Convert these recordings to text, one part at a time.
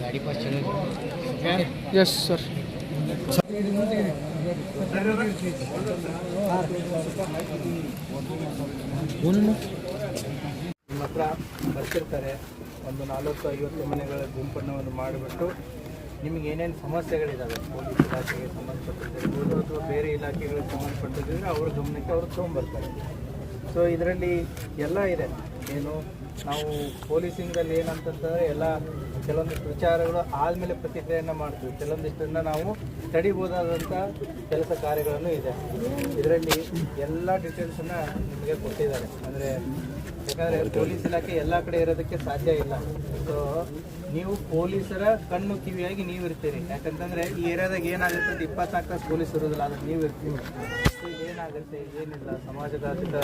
गाड़ी पास चलो। Yes sir. ನಿಮ್ಮ ಹತ್ರ ಬರ್ತಿರ್ತಾರೆ, ಒಂದು 40-50 ಮನೆಗಳ ಗುಂಪನ್ನು ಮಾಡಿಬಿಟ್ಟು ನಿಮಗೆ ಏನೇನು ಸಮಸ್ಯೆಗಳಿದ್ದಾವೆ ಪೊಲೀಸ್ ಇಲಾಖೆಗೆ ಸಂಬಂಧಪಟ್ಟಿರ್ಬೋದು ಅಥವಾ ಬೇರೆ ಇಲಾಖೆಗಳಿಗೆ ಸಂಬಂಧಪಟ್ಟಿದ್ರೆ ಅವ್ರ ಗಮನಕ್ಕೆ ಅವರು ತೊಗೊಂಬರ್ತಾರೆ. ಸೊ ಇದರಲ್ಲಿ ಎಲ್ಲ ಇದೆ. ಏನು ನಾವು ಪೊಲೀಸಿಂಗಲ್ಲಿ ಏನಂತಂದರೆ ಎಲ್ಲ ಕೆಲವೊಂದಿಷ್ಟು ವಿಚಾರಗಳು ಆದಮೇಲೆ ಪ್ರತಿಕ್ರಿಯೆಯನ್ನು ಮಾಡ್ತೀವಿ, ಕೆಲವೊಂದಿಷ್ಟನ್ನು ನಾವು ತಡಿಬೋದಾದಂಥ ಕೆಲಸ ಕಾರ್ಯಗಳನ್ನು ಇದೆ. ಇದರಲ್ಲಿ ಎಲ್ಲ ಡೀಟೇಲ್ಸನ್ನು ನಿಮಗೆ ಕೊಟ್ಟಿದ್ದಾರೆ. ಅಂದರೆ ಯಾಕಂದರೆ ಪೊಲೀಸ್ ಇಲಾಖೆ ಎಲ್ಲ ಕಡೆ ಇರೋದಕ್ಕೆ ಸಾಧ್ಯ ಇಲ್ಲ. ಸೊ ನೀವು ಪೊಲೀಸರ ಕಣ್ಣು ಕಿವಿಯಾಗಿ ನೀವು ಇರ್ತೀರಿ. ಯಾಕಂತಂದರೆ ಈ ಏರಿಯಾದಾಗ ಏನಾಗುತ್ತೆ ಅಂತ 24 ತಾಸು ಪೊಲೀಸ್ ಇರೋದಿಲ್ಲ, ಅದಕ್ಕೆ ನೀವು ಇರ್ತೀವಿ. ಏನಾಗುತ್ತೆ ಏನಿಲ್ಲ, ಸಮಾಜದಾದ್ಯಂತ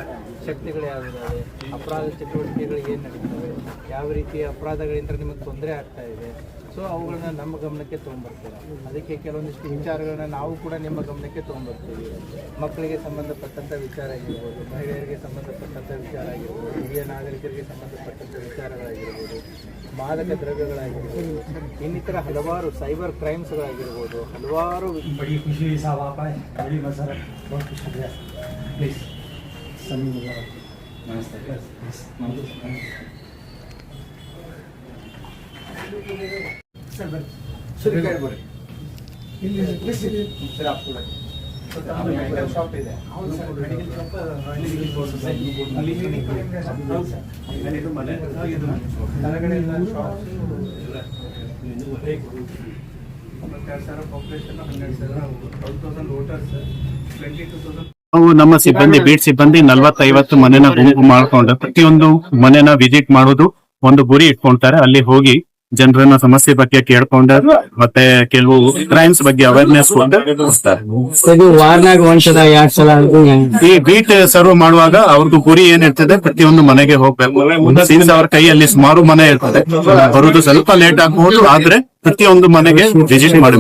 ಶಕ್ತಿಗಳು ಯಾವಿದ್ದಾವೆ, ಅಪರಾಧ ಚಟುವಟಿಕೆಗಳು ಏನು ನಡೀತವೆ, ಯಾವ ರೀತಿಯ ಅಪರಾಧಗಳಿಂದ ನಿಮಗೆ ತೊಂದರೆ ಆಗ್ತಾ ಇದೆ, ಸೊ ಅವುಗಳನ್ನ ನಮ್ಮ ಗಮನಕ್ಕೆ ತೊಗೊಂಬರ್ತೀರಾ. ಅದಕ್ಕೆ ಕೆಲವೊಂದಿಷ್ಟು ವಿಚಾರಗಳನ್ನ ನಾವು ಕೂಡ ನಿಮ್ಮ ಗಮನಕ್ಕೆ ತೊಗೊಂಬರ್ತೀವಿ. ಮಕ್ಕಳಿಗೆ ಸಂಬಂಧಪಟ್ಟಂಥ ವಿಚಾರ ಆಗಿರ್ಬೋದು, ಮಹಿಳೆಯರಿಗೆ ಸಂಬಂಧಪಟ್ಟಂಥ ವಿಚಾರ ಆಗಿರ್ಬೋದು, ಹಿರಿಯ ನಾಗರಿಕರಿಗೆ ಸಂಬಂಧಪಟ್ಟಂಥ ವಿಚಾರಗಳಾಗಿರ್ಬೋದು, ಮಾದಕ ದ್ರವ್ಯಗಳಾಗಿರ್ಬೋದು, ಇನ್ನಿತರ ಹಲವಾರು ಸೈಬರ್ ಕ್ರೈಮ್ಸ್ಗಳಾಗಿರ್ಬೋದು, ಹಲವಾರು ಶಾಪ್ ಇದೆ. ನಾವು ನಮ್ಮ ಸಿಬ್ಬಂದಿ ಬೀಟ್ ಸಿಬ್ಬಂದಿ 40-50 ಮನೆನ ಗುಂಪು ಮಾಡ್ಕೊಂಡು ಪ್ರತಿಯೊಂದು ಮನೆನ ವಿಸಿಟ್ ಮಾಡೋದು ಒಂದು ಗುರಿ ಇಟ್ಕೊಂತಾರೆ. ಅಲ್ಲಿ ಹೋಗಿ ಜನರನ್ನ ಸಮಸ್ಯೆ ಬಗ್ಗೆ ಕೇಳ್ಕೊಂಡ ಮತ್ತೆ ಕೆಲವು ಕ್ರೈಮ್ಸ್ ಬಗ್ಗೆ ಅವೇರ್ನೆಸ್ ಈ ಬೀಟ್ ಸರ್ವ್ ಮಾಡುವಾಗ ಅವ್ರದ್ದು ಗುರಿ ಏನಿರ್ತದೆ, ಪ್ರತಿಯೊಂದು ಮನೆಗೆ ಹೋಗ್ಬೇಕು. ಸಿನ್ಸ್ ಅವ್ರ ಕೈಯಲ್ಲಿ ಸುಮಾರು ಮನೆ ಇರ್ತದೆ, ಬರುದು ಸ್ವಲ್ಪ ಲೇಟ್ ಆಗಬಹುದು, ಆದ್ರೆ ಪ್ರತಿಯೊಂದು ಮನೆಗೆ ವಿಸಿಟ್ ಮಾಡಿ